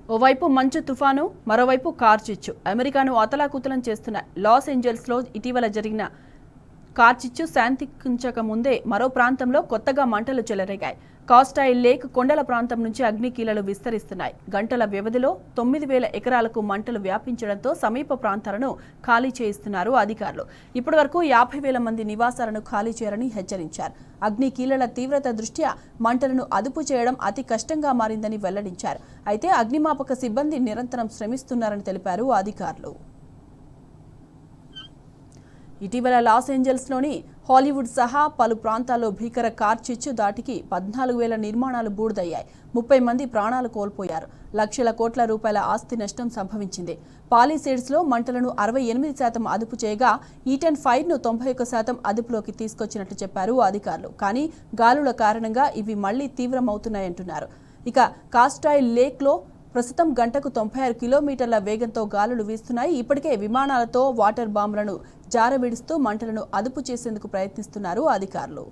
ఓవైపు మంచు తుఫాను, మరోవైపు కార్చిచ్చు అమెరికాను అతలాకుతలం చేస్తున్నాయి. లాస్ ఏంజల్స్లో ఇటీవల జరిగిన కార్చిచ్చు శాంతించక ముందే మరో ప్రాంతంలో కొత్తగా మంటలు చెలరేగాయి. కాస్టాయిల్ లేక్ కొండల ప్రాంతం నుంచి అగ్నికీలలు విస్తరిస్తున్నాయి. గంటల వ్యవధిలో 9,000 ఎకరాలకు మంటలు వ్యాపించడంతో సమీప ప్రాంతాలను ఖాళీ చేయిస్తున్నారు అధికారులు. ఇప్పటివరకు 50,000 మంది నివాసాలను ఖాళీ చేయాలని హెచ్చరించారు. అగ్నికీలల తీవ్రత దృష్ట్యా మంటలను అదుపు చేయడం అతి కష్టంగా మారిందని వెల్లడించారు. అయితే అగ్నిమాపక సిబ్బంది నిరంతరం శ్రమిస్తున్నారని తెలిపారు అధికారులు. ఇటీవల లాస్ ఏంజల్స్లోని హాలీవుడ్ సహా పలు ప్రాంతాల్లో భీకర కార్చిచ్చు దాటికి 14,000 నిర్మాణాలు బూడిదయ్యాయి. 30 మంది ప్రాణాలు కోల్పోయారు. లక్షల కోట్ల రూపాయల ఆస్తి నష్టం సంభవించింది. పాలిసేడ్స్లో మంటలను 68% అదుపు చేయగా ఈటెన్ ఫైర్ను 91% అదుపులోకి తీసుకొచ్చినట్లు చెప్పారు అధికారులు. కానీ గాలుల కారణంగా ఇవి మళ్లీ తీవ్రమవుతున్నాయంటున్నారు. ఇక కాస్టాయిల్ లేక్లో ప్రస్తుతం గంటకు 96 కిలోమీటర్ల వేగంతో గాలులు వీస్తున్నాయి. ఇప్పటికే విమానాలతో వాటర్ బాంబులను జారవిడుస్తూ మంటలను అదుపు చేసేందుకు ప్రయత్నిస్తున్నారు అధికారులు.